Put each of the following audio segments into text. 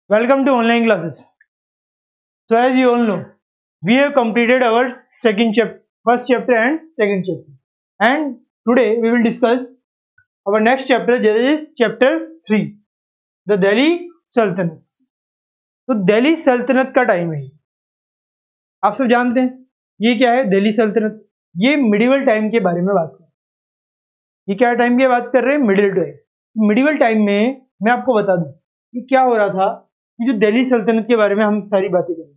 Welcome to online classes. So as you all know, we have completed our first chapter and second chapter. And today we will discuss our next chapter, that is chapter 3, the Delhi Sultanate. तो दिल्ली सल्तनत का time है, आप सब जानते हैं ये क्या है। दिल्ली सल्तनत ये मिडिवल टाइम के बारे में बात कर रहे हैं। ये क्या टाइम की बात कर रहे हैं? Medieval time. मिडिवल टाइम में मैं आपको बता दूं कि क्या हो रहा था कि जो दिल्ली सल्तनत के बारे में हम सारी बातें करेंगे,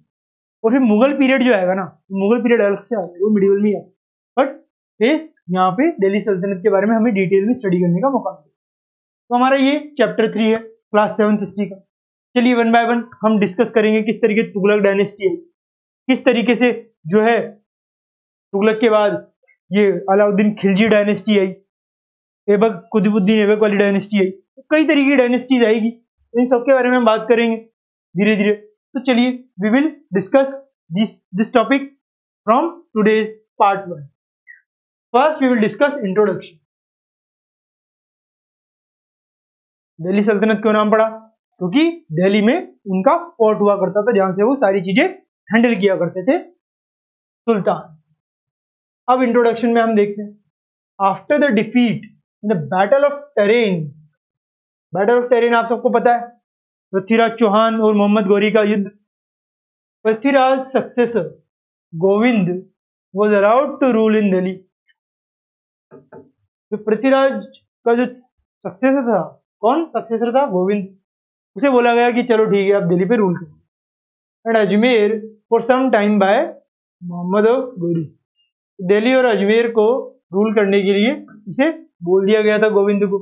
और फिर मुगल पीरियड जो आएगा ना, मुगल पीरियड अलग से आएगा, वो मिडिवल में आएगा। बट बेस यहाँ पे दिल्ली सल्तनत के बारे में हमें डिटेल में स्टडी करने का मौका मिलेगा। तो हमारा ये चैप्टर 3 है, क्लास 7th हिस्ट्री का। चलिए वन बाय वन हम डिस्कस करेंगे किस तरीके से तुगलक डायनेस्टी है, किस तरीके से जो है तुगलक के बाद ये अलाउद्दीन खिलजी डायनेस्टी आई, ऐबक कुतुबुद्दीन ऐबक वाली डायनेस्टी आई, कई तरीके की डायनेस्टीज आएगी। इन सबके बारे में हम बात करेंगे धीरे धीरे। तो चलिए we will discuss this topic from today's part 1। First we will discuss introduction. Delhi Sultanat क्यों नाम पड़ा? क्योंकि दिल्ली में उनका फोर्ट हुआ करता था जहां से वो सारी चीजें हैंडल किया करते थे सुल्तान। अब इंट्रोडक्शन में हम देखते हैं, after the defeat in the battle of terrain. Battle of terrain आप सबको पता है, पृथ्वीराज चौहान और मोहम्मद गौरी का युद्ध। Prithviraj successor Govind was allowed to rule in Delhi. तो पृथ्वीराज का जो सक्सेसर था, कौन सक्सेसर था? गोविंद। उसे बोला गया कि चलो ठीक है आप दिल्ली पे रूल करो। And Ajmer for some time by Mohammad of Ghori. Delhi और अजमेर को रूल करने के लिए उसे बोल दिया गया था गोविंद को।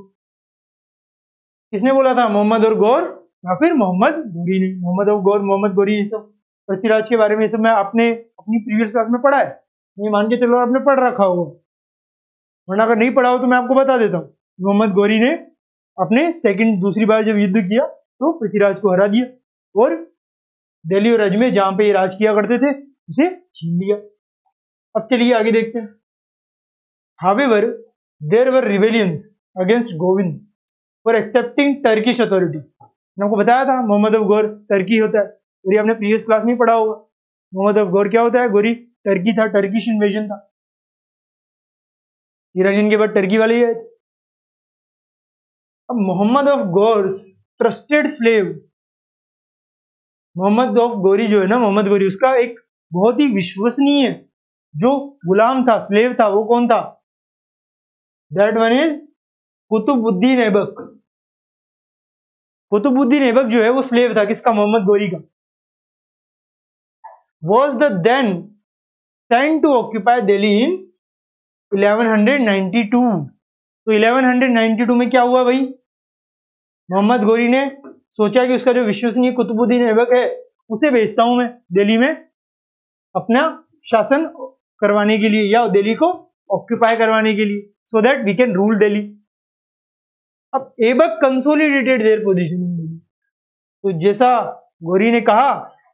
किसने बोला था? मोहम्मद और गौर या फिर मोहम्मद गौरी ने। मोहम्मद और गौर, मोहम्मद गौरी, ये सब पृथ्वीराज के बारे में ये सब मैं आपने अपनी प्रीवियस क्लास में पढ़ा है, नहीं मान के चलो आपने पढ़ रखा होगा, वरना अगर नहीं पढ़ा हो तो मैं आपको बता देता हूँ। मोहम्मद गौरी ने अपने दूसरी बार जब युद्ध किया तो पृथ्वीराज को हरा दिया और दिल्ली और अजमेर जहां पे ये राज किया करते थे उसे छीन लिया। अब चलिए आगे देखते हैं। However, there were rebellions against Govind for accepting Turkish authority। मैंने आपको बताया था मोहम्मद ऑफ गौर टर्की होता है, और ये आपने प्रीवियस क्लास में पढ़ा होगा। मोहम्मद ऑफ गौर क्या होता है? गौरी टर्की था, टर्किश इन्वेजन था, ईरानियन के बाद टर्की वाले ही आए थे। अब Mohammad of Ghor trusted slave, Mohammad of Ghori जो है ना, मोहम्मद गौरी, उसका एक बहुत ही विश्वसनीय जो गुलाम था, स्लेव था, वो कौन था? That one is Qutbuddin Aibak. Qutbuddin Aibak जो है वो स्लेव था, किसका? मोहम्मद गौरी का। Was the then sent to occupy Delhi in 1192। तो 1192 में क्या हुआ भाई? मोहम्मद गौरी ने सोचा कि उसका जो विश्वसनीय कुतुबुद्दीन ऐबक है उसे भेजता हूं मैं दिल्ली में अपना शासन करवाने के लिए, या दिल्ली को ऑक्यूपाई करवाने के लिए, so that we can rule Delhi. अब Aibak consolidated their position in Delhi. तो जैसा गौरी ने कहा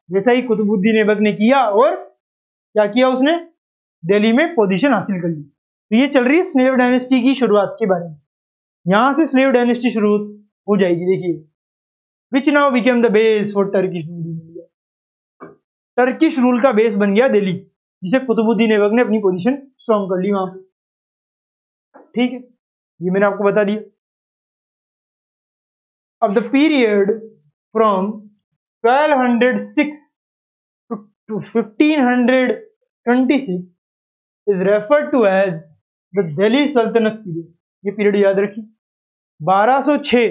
वैसा ही कुतुबुद्दीन ऐबक ने किया, और क्या किया उसने? दिल्ली में पोजीशन हासिल कर ली। तो ये चल रही है स्लेव डायनेस्टी की शुरुआत के बारे में। यहां से स्लेव डायनेस्टी शुरू हो जाएगी। देखिए, which now became the base for Turkish rule in India. Turkish rule का बेस बन गया दिल्ली, जिसे कुतुबुद्दीन ऐबक ने अपनी पोजीशन स्ट्रॉन्ग कर ली वहां पे। ठीक है, ये मैंने आपको बता दिया। अब the period from 1206 to 1526 is referred to as the Delhi सल्तनत पीरियड। ये पीरियड याद रखिए, 1206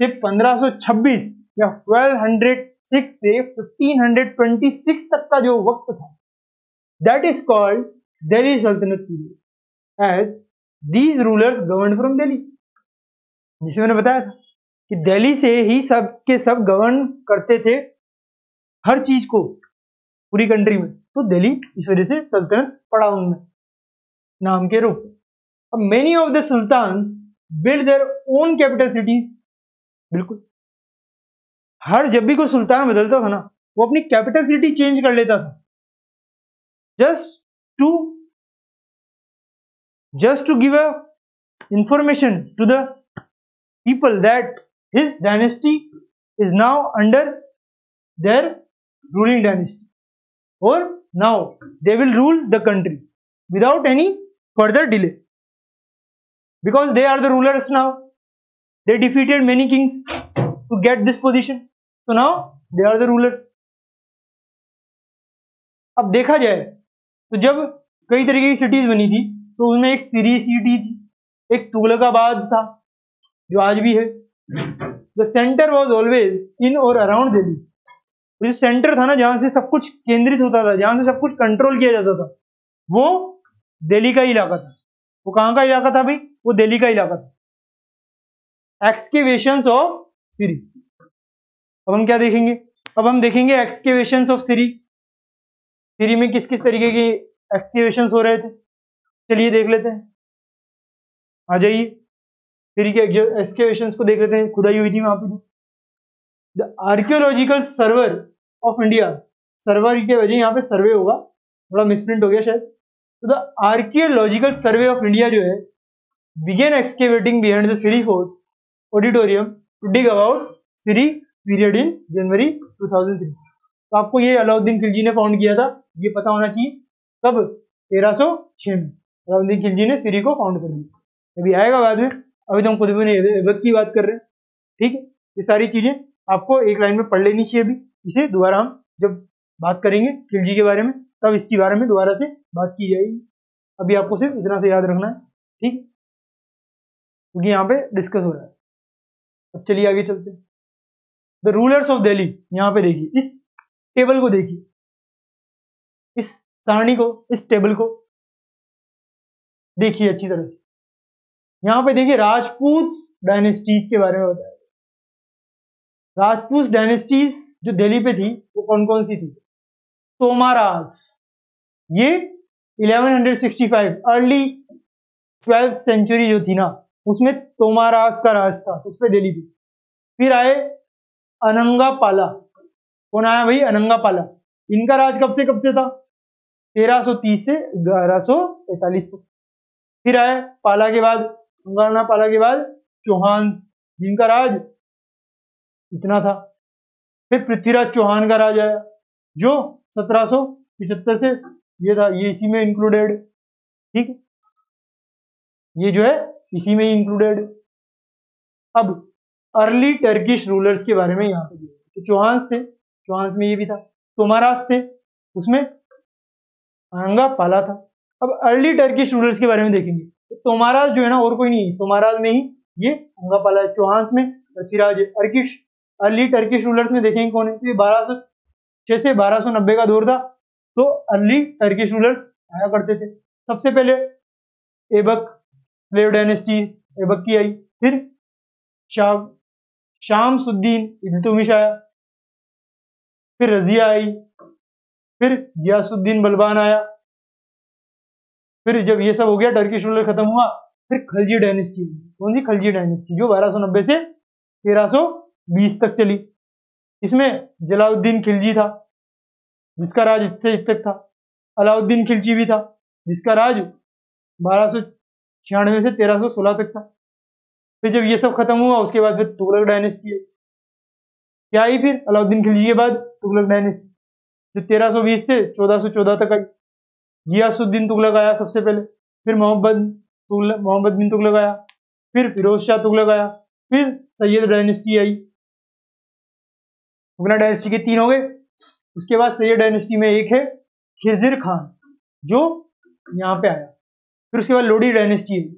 से 1526 या 1206 से 1526 तक का जो वक्त था, that is called Delhi Sultanat period, as these rulers govern from Delhi. जिसे मैंने बताया था कि दिल्ली से ही सब के सब गवर्न करते थे हर चीज को पूरी कंट्री में। तो दिल्ली इस वजह से सल्तनत पड़ा उनमें नाम के रूप। अब many of the sultan build their own capital cities. बिल्कुल, जब भी कोई सुल्तान बदलता था ना, वो अपनी कैपिटल सिटी चेंज कर लेता था, just to give a information to the people that his dynasty is now under their ruling dynasty, or now they will rule the country without any further delay, because they are the rulers now. They defeated many kings to get this position, so now they are the rulers. अब देखा जाए तो जब कई तरीके की cities बनी थी तो उनमें एक सीरी सिटी थी, एक तुगलकाबाद था जो आज भी है. The centre was always in और अराउंड दिल्ली. जो सेंटर था ना, जहां से सब कुछ केंद्रित होता था, जहां से सब कुछ कंट्रोल किया जाता था, वो दिल्ली का इलाका था. वो कहाँ का इलाका था भाई? वो दिल्ली का इलाका था. एक्सकेवेशंस ऑफ सीरी. अब हम क्या देखेंगे? अब हम देखेंगे एक्सकेवेशंस ऑफ सीरी. सीरी में किस किस तरीके की एक्सकेवेशंस हो रहे थे, चलिए देख लेते हैं. आ जाइए, सीरी के एक्सकेवेशंस को देख लेते हैं. खुदाई हुई थी वहां पे. The archaeological server of India. Server की वजह यहाँ पे सर्वे होगा, थोड़ा मिसप्रिंट हो गया शायद. तो the archaeological survey of India जो है began excavating behind the Siri Fort auditorium to dig about Siri period in January 2003. तो आपको ये अलाउद्दीन खिलजी ने फाउंड किया था, ये पता होना चाहिए. कब? 1306 में अलाउद्दीन खिलजी ने सीरी को फाउंड कर दिया. अभी आएगा बाद में, अभी तो हम कुतुब ऐबक की बात कर रहे हैं. ठीक है, ये सारी चीजें आपको एक लाइन में पढ़ लेनी चाहिए. अभी इसे दोबारा हम जब बात करेंगे खिलजी के बारे में, तब इसके बारे में दोबारा से बात की जाएगी. अभी आपको सिर्फ इतना से याद रखना है, ठीक, क्योंकि यहाँ पे डिस्कस हो रहा है. अब चलिए आगे चलते हैं. The rulers of Delhi. यहाँ पे देखिए, इस टेबल को देखिए, इस सारणी को, इस टेबल को देखिए अच्छी तरह से. यहाँ पे देखिए राजपूत डायनेस्टीज के बारे में बताया. राजपूत डायनेस्टीज जो दिल्ली पे थी वो कौन कौन सी थी? तोमाराज, ये 1165 अर्ली 12th सेंचुरी जो थी ना, उसमें तोमाराज का राज था, उस पर दिल्ली थी. फिर आए अनंगापाला. कौन आया भाई? अनंगापाला. इनका राज कब से कब से था? 1330 से 1145 तक. फिर आए पाला के बाद, पाला के बाद चौहान, जिनका राज इतना था. फिर पृथ्वीराज चौहान का राज आया जो 1775 से ये था, ये इसी में इंक्लूडेड. ठीक, ये जो है इसी में इंक्लूडेड. अब अर्ली टर्किश रूलर्स के बारे में यहाँ पे तो चौहान थे, चौहान में ये भी था. तोमाराज थे, उसमें अनंगा पाला था. अब अर्ली टर्किश रूलर्स के बारे में देखेंगे तो तोमाराज जो है ना, और कोई नहीं, तोमाराज में ही ये अनंगा पाला है. चौहान में पृथ्वीराज. अर्ली टर्किश रूलर्स में देखेंगे कौन है, तो ये 1206 से 1290 का दौर था. तो अर्ली टर्किश रूलर्स आया करते थे. सबसे पहले ऐबक स्लेव डायनेस्टी, ऐबक की आई. फिर शामसुद्दीन इल्तुतमिश आया. फिर रजिया आई. फिर गियासुद्दीन बलबान आया. फिर जब ये सब हो गया, टर्किश रूलर खत्म हुआ, फिर खलजी डायनेस्टी. कौन सी? खलजी डायनेस्टी, जो 1290 से 1320 तक चली. इसमें जलालुद्दीन खिलजी था, जिसका राज इससे इस तक था. अलाउद्दीन खिलजी भी था, जिसका राज 1296 से 1316 तक था. फिर जब ये सब खत्म हुआ, उसके बाद फिर तुगलक डायनेस्टी आई. क्या आई फिर? अलाउद्दीन खिलजी के बाद तुगलक डायनेस्टी, जो 1320 से 1414 तक आई. गियासुद्दीन तुगलक आया सबसे पहले. फिर मोहम्मद बिन तुगलक आया. फिर फिरोज शाह तुगलक आया. फिर सैयद डायनेस्टी आई. मुगल डायनेस्टी के 3 हो गए. उसके बाद सैयद डायनेस्टी में एक है खिज़िर खान, जो यहाँ पे आया. फिर उसके बाद लोडी डायनेस्टी है,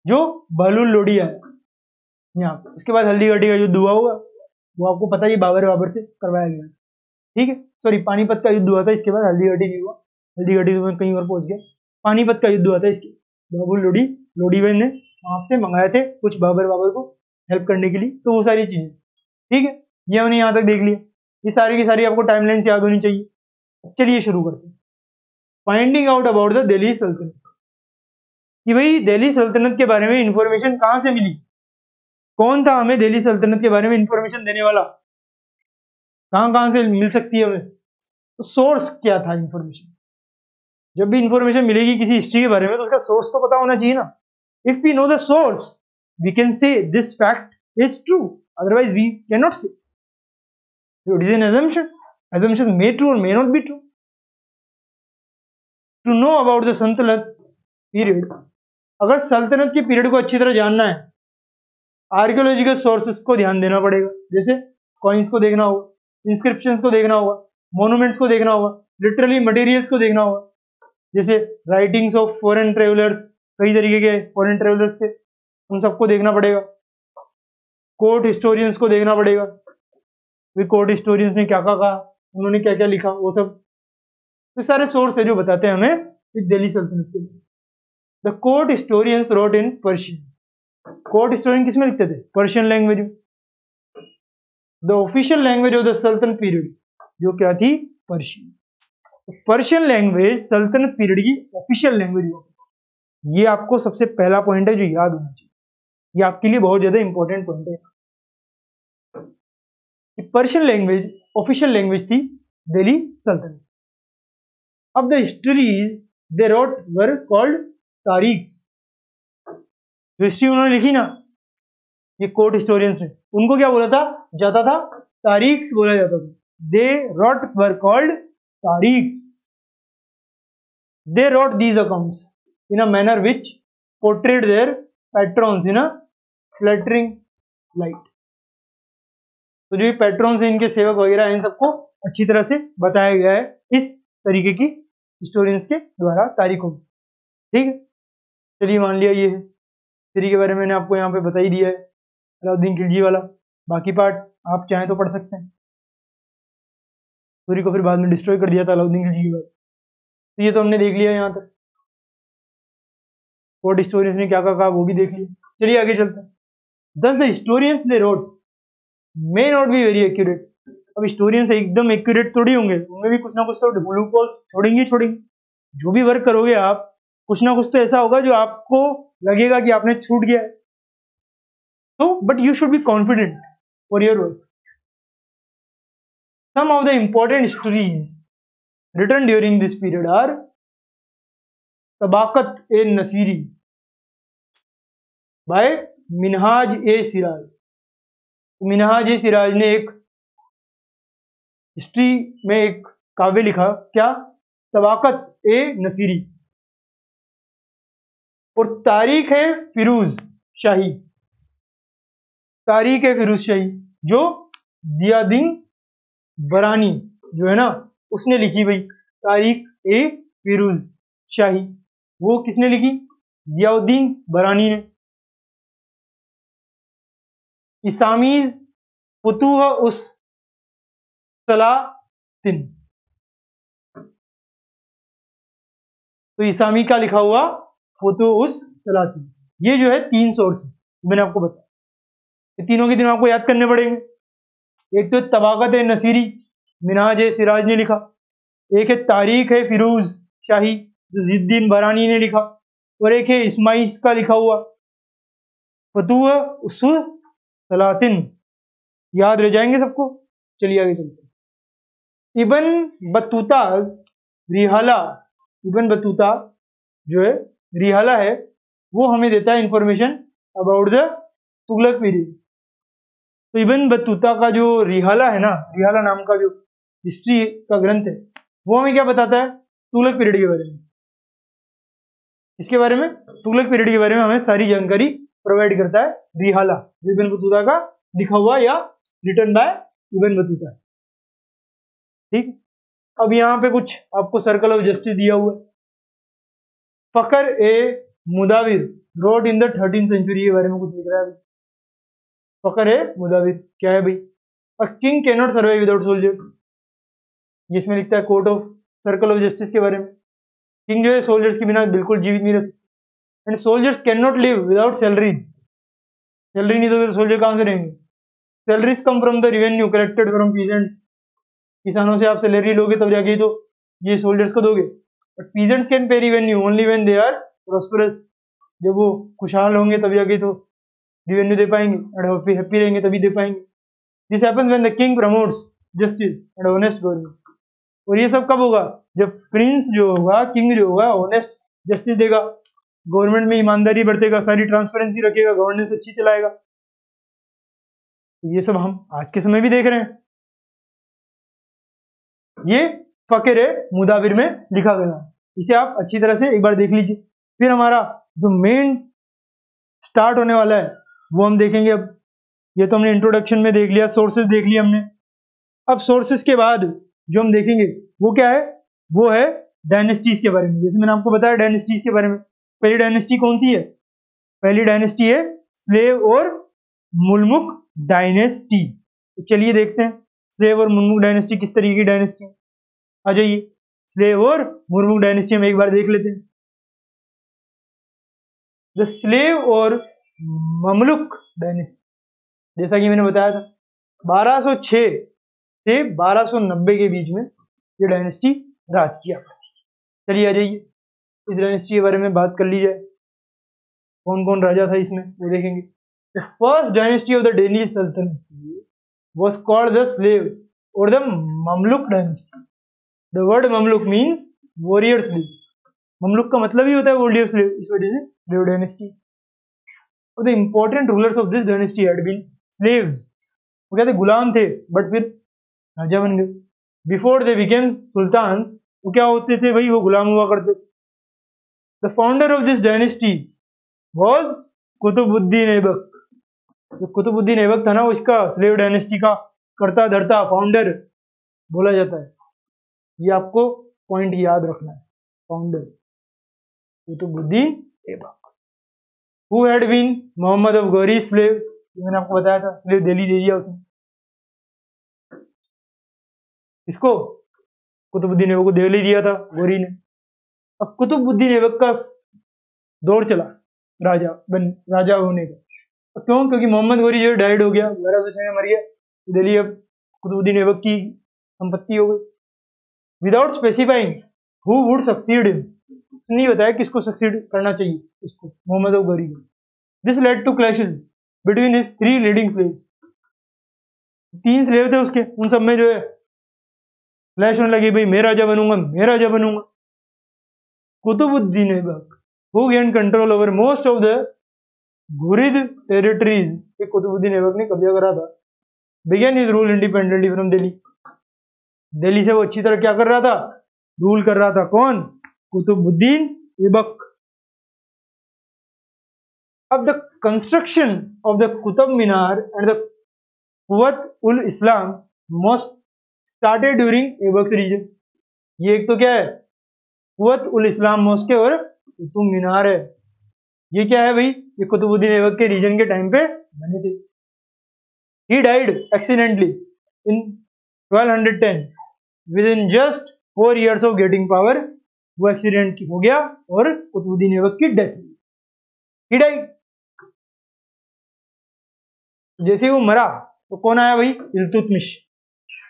जो बहलुल लोडी आया यहाँ पे. उसके बाद हल्दीघाटी का युद्ध हुआ होगा, वो आपको पता ही, बाबर से करवाया गया. ठीक है, सॉरी, पानीपत का युद्ध हुआ था. इसके बाद हल्दीघाटी नहीं हुआ, हल्दीघाटी तो मैं कहीं और पहुंच गया. पानीपत का युद्ध हुआ था. इसके बाबुल लोडी ने वहां से मंगाए थे कुछ बाबर को हेल्प करने के लिए. तो वो सारी चीजें, ठीक है, ये हमने यहाँ तक देख लिया. ये सारी की सारी आपको टाइमलाइन याद होनी चाहिए. चलिए शुरू करते हैं. Finding out about the Delhi सल्तनत. कि भाई दिल्ली सल्तनत के बारे में इंफॉर्मेशन कहाँ से मिली? कौन था हमें दिल्ली सल्तनत के बारे में इंफॉर्मेशन देने वाला? कहाँ से मिल सकती है हमें? तो सोर्स क्या था इंफॉर्मेशन? जब भी इंफॉर्मेशन मिलेगी किसी हिस्ट्री के बारे में, तो उसका सोर्स तो पता होना चाहिए ना. If we know the source, we can say this fact is true, otherwise we can not say. It is an assumption. assumptions may true or may not be true. To know about the सल्तनत period, अगर सल्तनत की period को अच्छी तरह जानना है, archaeological sources को ध्यान देना पड़ेगा। जैसे कॉइन्स को देखना होगा, इंस्क्रिप्शंस को देखना होगा, मोन्यूमेंट्स को देखना होगा, लिटरली मटेरियल्स को देखना होगा। जैसे राइटिंग्स ऑफ फॉरेन ट्रेवलर्स, कई तरीके के फॉरेन ट्रेवलर्स थे, उन सबको देखना पड़ेगा। कोर्ट हिस्टोरियंस को देखना पड़ेगा, वे कोर्ट हिस्टोरियंस ने क्या कहा, उन्होंने क्या क्या लिखा, वो सब। तो सारे सोर्स है जो बताते हैं हमें इस दिल्ली सल्तनत के लिए। The court historians wrote in Persian. Court historian किसमें लिखते थे? पर्शियन लैंग्वेज में। The official language of the सल्तनत पीरियड, जो क्या थी? पर्शियन। पर्शियन लैंग्वेज सल्तनत पीरियड की ऑफिशियल लैंग्वेज होगी। ये आपको सबसे पहला पॉइंट है जो याद होना चाहिए, ये आपके लिए बहुत ज्यादा इंपॉर्टेंट पॉइंट है। पर्शियन लैंग्वेज ऑफिशियल लैंग्वेज थी दिल्ली सल्तनत। अब the histories they wrote were called tarikhs. जो हिस्ट्री उन्होंने लिखी ना, ये कोर्ट हिस्टोरियंस ने, उनको क्या बोला था जाता था? तारीख्स बोला जाता था। They wrote were called tarikhs. They wrote these accounts in a manner which portrayed their patrons in a flattering light. तो जो पैट्रॉन्स हैं, इनके सेवक वगैरह, इन सबको अच्छी तरह से बताया गया है इस तरीके की हिस्टोरियंस के द्वारा तारीखों में। ठीक है, चलिए मान लिया ये है। हिस्ट्री के बारे में मैंने आपको यहाँ पे बता ही दिया है, अलाउद्दीन खिलजी वाला। बाकी पार्ट आप चाहें तो पढ़ सकते हैं। सूरी को फिर बाद में डिस्ट्रॉय कर दिया था अलाउद्दीन खिलजी के बाद। तो ये तो हमने देख लिया यहाँ तक। कोर्ट हिस्टोरियंस ने क्या कहा वो भी देख लिया। चलिए आगे चलते हैं। दस the historians they wrote may not be very accurate. अब हिस्टोरियंस एकदम एक्यूरेट थोड़ी होंगे, उनमें भी कुछ ना कुछ तो लूपहोल्स छोड़ेंगे। जो भी वर्क करोगे आप, कुछ ना कुछ तो ऐसा होगा जो आपको लगेगा कि आपने छूट गया है। तो but you should be confident for your work. Some of the important histories written during this period are Tabaqat e Nasiri by Minhaj e Siraj. Minhaj e Siraj ने एक हिस्ट्री में एक काव्य लिखा, क्या? तबाकत ए नसीरी। और तारीख है फिरोज शाही। तारीख है फिरोज शाही जो जियाउद्दीन बरानी जो है ना, उसने लिखी भाई। तारीख ए फिरोज शाही वो किसने लिखी? जियाउद्दीन बरानी ने। इसामीज फुतूह उस सलातिन। तो इसामी का लिखा हुआ फुतूह उस सलातिन। ये जो है 3 सोर्स है, मैंने आपको बताया। ये तीनों के तीनों आपको याद करने पड़ेंगे। एक तो तबाकत ए नसीरी, मिनहाज ए सिराज ने लिखा। एक है तारीख है फिरोज शाही जो जियाउद्दीन बरानी ने लिखा। और एक है इस्माइल का लिखा हुआ फतूह उसूल सलातिन। याद रह जाएंगे सबको। चलिए आगे चलते हैं। इब्न बतूता रिहाला, इब्न बतूता जो है रिहाला है, वो हमें देता है information about the Tughlaq period. तो इब्न बतूता का जो रिहाला है ना, रिहाला नाम का जो हिस्ट्री का ग्रंथ है, वो हमें क्या बताता है? तुगलक पीरियड के बारे में। इसके बारे में, तुगलक पीरियड के बारे में हमें सारी जानकारी प्रोवाइड करता है रिहाला, इब्न बतूता का लिखा हुआ या रिटन बाय इब्न बतूता। ठीक, अब यहाँ पे कुछ आपको सर्कल ऑफ जस्टिस दिया हुआ है। Fakhr e Mudabbir wrote in the 13th century के बारे में कुछ लिख रहा है। फकर ए मुदाविर क्या है भाई? A king can not survive without soldiers. जिसमें लिखता है court of circle of justice के बारे में। किंग जो है सोल्जर्स के बिना बिल्कुल जीवित नहीं रह सकते। And soldiers can not live without salary. Salary नहीं दोगे तो सोल्जर कहां से रहेंगे? Salaries come from the revenue collected from peasant. किसानों से आप सैलरी लोगे तब जाके तो ये सोल्जर्स को दोगे। But peasants can pay revenue only when they are prosperous. जब वो खुशहाल होंगे तब जाके तो रेवेन्यू दे पाएंगे और हैप्पी रहेंगे तभी दे पाएंगे। This happens when the king promotes justice and honest government. और ये सब कब होगा? जब प्रिंस जो होगा, किंग जो होगा, ऑनेस्ट जस्टिस देगा, गवर्नमेंट में ईमानदारी बरतेगा, सारी ट्रांसपेरेंसी रखेगा, गवर्नेंस अच्छी चलाएगा। ये सब हम आज के समय भी देख रहे हैं। ये फकीर मुदाबिर में लिखा गया। इसे आप अच्छी तरह से एक बार देख लीजिए। फिर हमारा जो मेन स्टार्ट होने वाला है वो हम देखेंगे। अब ये तो हमने इंट्रोडक्शन में देख लिया, सोर्सेज देख लिया हमने। अब सोर्सेज के बाद जो हम देखेंगे वो क्या है, वो है डायनेस्टीज के बारे में। जैसे मैंने आपको बताया डायनेस्टीज के बारे में, पहली डायनेस्टी कौन सी है? पहली डायनेस्टी है स्लेव और मुल्मुक डायनेस्टी। तो चलिए देखते हैं स्लेव और मुल्मुक डायनेस्टी किस तरीके की डायनेस्टी है। आ जाइए, स्लेव और मुल्मुक डायनेस्टी हम एक बार देख लेते हैं। द स्लेव और ममलुक डायनेस्टी, जैसा कि मैंने बताया था 1206 से 1290 के बीच में ये डायनेस्टी राज किया करती है। चलिए आ जाइए, इस डायनेस्टी के बारे में बात कर ली जाए। कौन कौन राजा था इसमें वो देखेंगे। The first dynasty of the Delhi सल्तनत was called the slave or the Mamluk dynasty. The word Mamluk means warrior slave. Mamluk का मतलब ही होता है warrior slave, इस वजह से slave dynasty. और the important rulers of this dynasty had been slaves. वो क्या थे? गुलाम थे, बट फिर राजा बन गए। Before they became sultans, वो क्या होते थे भाई? वो गुलाम हुआ करते थे। The founder of this dynasty was Qutubuddin Aibak. जो कुतुबुद्दीन ऐबक था ना, उसका स्लेव डायनेस्टी का करता धरता फाउंडर बोला जाता है। ये आपको पॉइंट याद रखना है, founder Qutubuddin Aibak. Who had been Mohammad of Ghori slave, मैंने आपको बताया था, स्लेव दिल्ली दे दिया उसने। इसको कुतुबुद्दीन ऐबक को दिल्ली दिया था गौरी ने। अब कुतुबुद्दीन ऐबक का दौर चला राजा होने का। क्यों? क्योंकि मोहम्मद गौरी जो डाइड हो गया, 1206 में मर गया। दिल्ली अब कुतुबुद्दीन ऐबक की संपत्ति हो गई। Without specifying who would succeed him, नहीं बताया किसको सक्सीड करना चाहिए इसको, मोहम्मद गौरी को। This led to clashes between his 3 leading slaves. 3 slave थे उसके, उन सब में जो है क्लैश होने लगी, भाई मैं राजा बनूंगा, मैं राजा बनूंगा। Qutubuddin Aibak who gain control over most of the Ghurid territories, Qutubuddin Aibak ने कब्जा करा था। Began his rule independently from Delhi. Delhi से वो अच्छी तरह क्या कर रहा था? रूल कर रहा था। कौन? कुतुबुद्दीन ऐबक। अब the construction of the Qutub Minar and the Quwwat ul Islam most started during Aibak reign. ये एक तो क्या है? कुव्वत उल इस्लाम मॉस्क और कुतुब मीनार है। ये क्या है भाई? ये कुतुबुद्दीन ऐबक के रीजन के टाइम पे बने थे। He died accidentally in 1210 within just 4 years of getting power. वो एक्सीडेंट हो गया और कुतुबुद्दीन ऐबक की डेथ हुई। He died. जैसे वो मरा तो कौन आया भाई? इल्तुतमिश।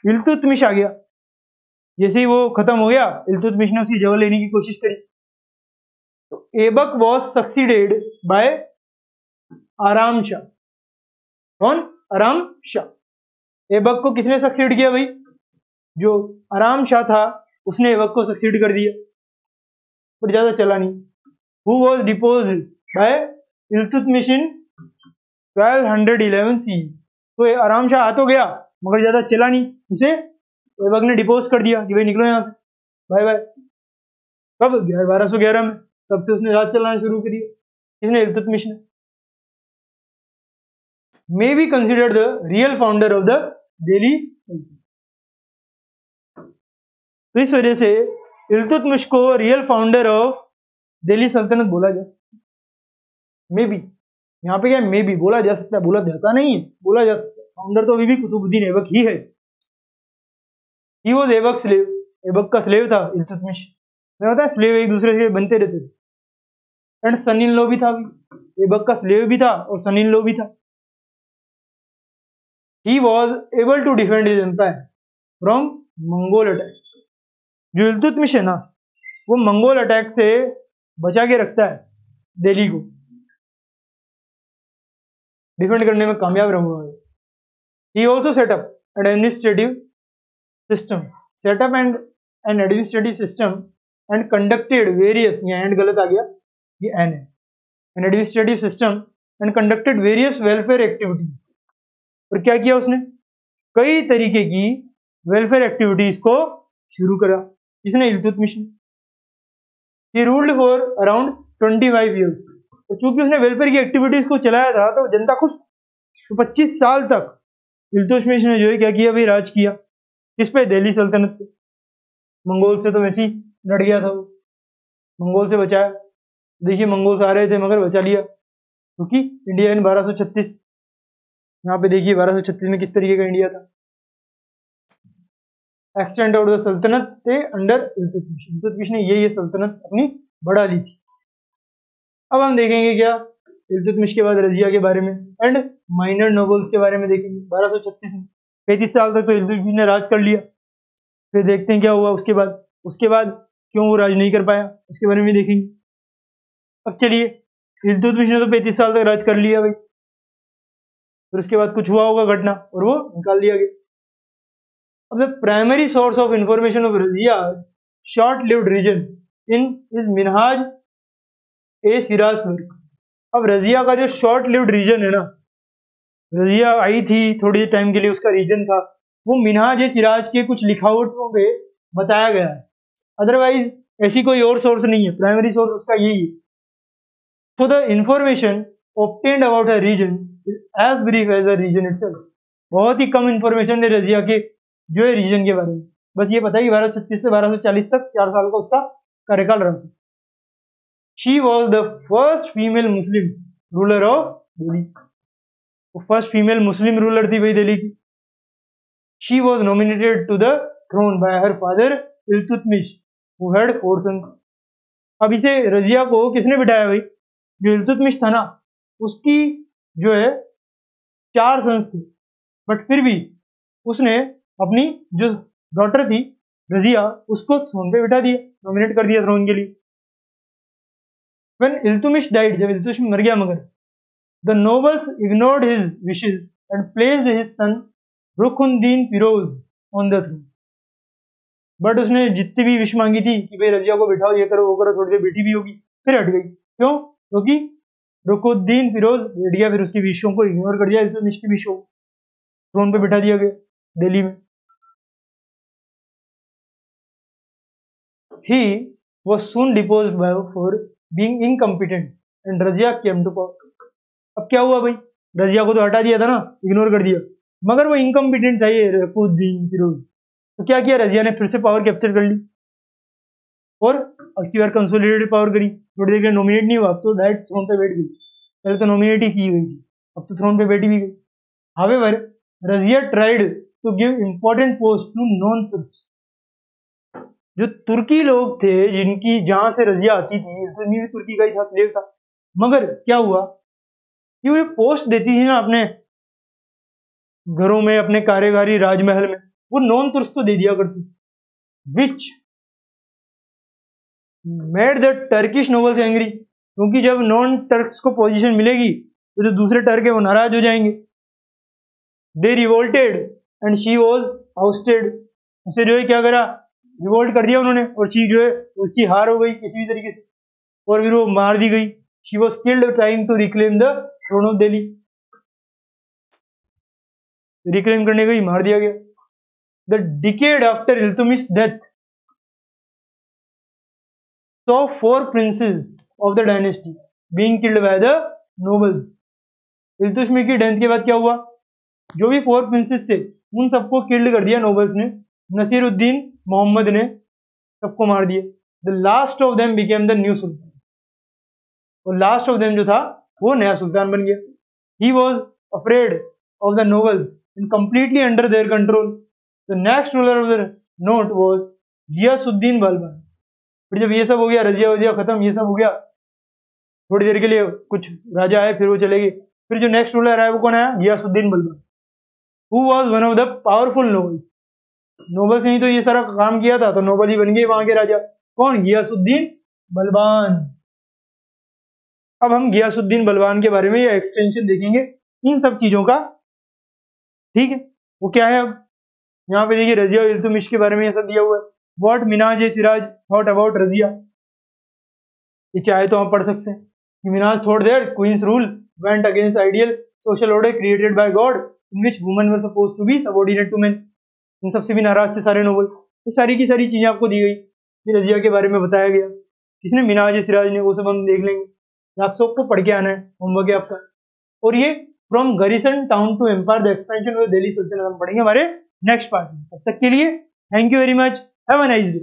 इल्तुतमिश आ गया। जैसे ही वो खत्म हो गया, इल्तुतमिश ने उसकी जगह लेने की कोशिश करी। तो ऐबक वॉज सक्सीडेड बाय आराम शाह। कौन? आराम शाह। ऐबक को किसने सक्सीड किया भाई? जो आराम शाह था उसने ऐबक को सक्सीड कर दिया, पर ज्यादा चला नहीं। Who was deposed bye Iltutmish इन 1211 सी। तो आराम शाह आ तो गया मगर ज्यादा चला नहीं, उसे ऐबक ने डिपोज कर दिया कि भाई निकलो यहाँ से, बाय बाय। कब? 1211 में। तब से उसने राज चलाना शुरू करी। किसने? इल्तुतमिश ने। May be considered the real founder of the Delhi Sultanate. तो इस वजह से इल्तुतमिश को रियल फाउंडर ऑफ दिल्ली सल्तनत बोला जा सकता है। मे बी, यहाँ पे क्या है? मे बी बोला जा सकता है, बोला जाता नहीं है, बोला जा सकता है। फाउंडर तो अभी भी कुतुबुद्दीन ऐबक ही है। He was Aibak slave. Aibak का स्लेव था इल्तुतमिश। मैं बताया स्लेव एक दूसरे से बनते रहते थे। एंड सन इन लॉ भी था, ऐबक का स्लेव भी था और सन इन लॉ भी था। He was able to defend his empire from Mongol attack. जो इल्तुतमिश है ना, वो मंगोल अटैक से बचा के रखता है दिल्ली को, डिफेंड करने में कामयाब रहा है। He also set up an administrative system, set up and an administrative system and conducted various, यहाँ एंड गलत आ गया, ये एन है, an administrative system and conducted various welfare activities। और क्या किया उसने? कई तरीके की वेलफेयर एक्टिविटीज को शुरू करा। इसने इल्तुतमिश ने। He ruled for around 25 years। तो चूंकि उसने वेलफेयर की एक्टिविटीज को चलाया था तो जनता खुश। तो 25 साल तक इल्तुतमिश ने जो है क्या किया भाई, राज किया। किस पे? दिल्ली सल्तनत पे। मंगोल से तो वैसे ही लड़ गया था वो, मंगोल से बचाया। देखिए मंगोल आ रहे थे मगर बचा लिया, क्योंकि इंडिया इन 1236। यहाँ पे देखिए 1236 में किस तरीके का इंडिया था। एक्सटेंड आउट द सल्तनत थे अंडर इल्तुतमिश। इल्तुतमिश ने ये सल्तनत अपनी बढ़ा ली थी। अब हम देखेंगे क्या इल्तुतमिश के बाद रजिया के बारे में एंड माइनर नोबल्स के बारे में देखेंगे। 1236 में 35 साल तक तो इल्तुतमिश ने राज कर लिया। फिर देखते हैं क्या हुआ उसके बाद क्यों वो राज नहीं कर पाया, उसके बारे में देखेंगे। अब चलिए, इल्तुतमिश ने तो 35 साल तक राज कर लिया भाई, फिर उसके बाद कुछ हुआ होगा घटना और वो निकाल दिया गया। अब the primary source of information of Razia short lived reign in is Minhaj e Siraj work. अब रजिया का जो शॉर्ट लिव्ड रीजन है ना, रजिया आई थी थोड़ी टाइम के लिए, उसका रीजन था वो मिनहाज ए सिराज के कुछ लिखावटों पे बताया गया है। अदरवाइज ऐसी कोई और सोर्स नहीं है, प्राइमरी सोर्स उसका यही है। So the information obtained about a region is as brief as the region itself। बहुत ही कम इंफॉर्मेशन है रजिया के जो है रीजन के बारे में। बस ये पता है कि 1236 से 1240 तक 4 साल का उसका कार्यकाल रहा था। She was the first female Muslim ruler of Delhi. वो फर्स्ट फीमेल मुस्लिम रूलर थी भाई दिल्ली की। She was nominated to the throne by her father Iltutmish who had 4 sons. अब इसे रजिया को किसने बिठाया भाई? जो इल्तुतमिश था ना, उसकी जो है 4 सन्स थे, बट फिर भी उसने अपनी जो डॉटर थी रजिया उसको थ्रोन पे बिठा दिया, नॉमिनेट कर दिया थ्रोन के लिए। When Iltutmish died, जब इल्तुतमिश मर गया मगर the nobles ignored his wishes and placed his son Ruknuddin Firoz on the throne। But उसने जितनी भी विश मांगी थी कि भाई रजिया को बिठाओ, ये करो वो करो, थोड़ी देर बैठी भी होगी, फिर हट गई। क्यों? क्योंकि रुखनुद्दीन फिरोज बैठ गया, फिर उसकी विशों को इग्नोर कर दिया, इल्तुतमिश की विशों थ्रोन पे बिठा दिया गया दिल्ली में। He was soon deposed for being incompetent and Razia came to power। अब क्या हुआ भाई, रजिया को तो हटा दिया था ना, इग्नोर कर दिया, मगर वो इनकम्पिटेंट था ये रुखनुद्दीन फिरोज। तो क्या किया रजिया ने? फिर से पावर कैप्चर कर ली और अब की बार कंसोलिडेटेड पावर करी। थोड़ी देर के नॉमिनेट नहीं हुआ, अब तो डायरेक्ट थ्रोन पे बैठ गई। पहले तो नॉमिनेट ही की गई थी, अब तो थ्रोन पे बैठी भी गई। However Razia tried to give important post to non Turks. जो तुर्की लोग थे जिनकी जहां से रजिया आती थी, तो भी तुर्की का ही था, स्लेव था, मगर क्या हुआ कि वो पोस्ट देती थी ना अपने घरों में, अपने कार्यकारी राजमहल में, वो नॉन तुर्क को दे दिया करती, which made the Turkish nobles angry. क्योंकि जब नॉन टर्क्स को पोजीशन मिलेगी तो जो दूसरे टर्क है वो नाराज हो जाएंगे। They revolted and she was ousted. उसे जो है क्या करा, रिवोल्ट कर दिया उन्होंने, और चीज जो है उसकी हार हो गई किसी भी तरीके से, और फिर वो मार दी गई। She was killed trying to reclaim the throne of Delhi. Reclaim करने गई, मार दिया गया। The decade after Iltutmish death saw 4 princes of the dynasty being killed by the nobles. Iltutmish की डेथ के बाद क्या हुआ, जो भी 4 प्रिंसेस थे उन सबको किल्ड कर दिया नोबल्स ने। नसीरुद्दीन मोहम्मद ने सबको मार दिया। The last of them became the new sultan. और लास्ट ऑफ देम जो था वो नया सुल्तान बन गया। He was afraid of the nobles and completely under their control. The next ruler of the note was Ghiyasuddin Balban. फिर जब ये सब हो गया, रजिया वजिया खत्म, ये सब हो गया, थोड़ी देर के लिए कुछ राजा आए, फिर वो चले गए। फिर जो नेक्स्ट रूलर आया वो कौन आया? Ghiyasuddin Balban, who was one of the powerful nobles. Nobles ने तो ये सारा काम किया था, तो नोबल ही बन गए वहां के राजा। कौन? गियासुद्दीन बलबान। अब हम गियासुद्दीन बलबान के बारे में ये एक्सटेंशन देखेंगे इन सब चीजों का, ठीक है। वो क्या है, अब यहाँ पे देखिए रजिया और इल्तुतमिश के बारे में ये सब दिया हुआ है। What Minhaj e Siraj thought about Raziya. ये चाहे तो हम पढ़ सकते हैं। Minhaj thought that queens rule went against ideal social order created by God in which women were supposed to be subordinate to men. इन सबसे भी नाराज थे सारे नोबल। तो सारी की सारी चीजें आपको दी गई, फिर रजिया के बारे में बताया गया, किसने, मिनाज सिराज ने, वो सब हम देख लेंगे, आप सबको पढ़ के आना है, होमवर्क है आपका। और ये from garrison town to empire the expansion of Delhi Sultanat हम पढ़ेंगे हमारे नेक्स्ट पार्ट में। तब तक के लिए thank you very much, have a nice day.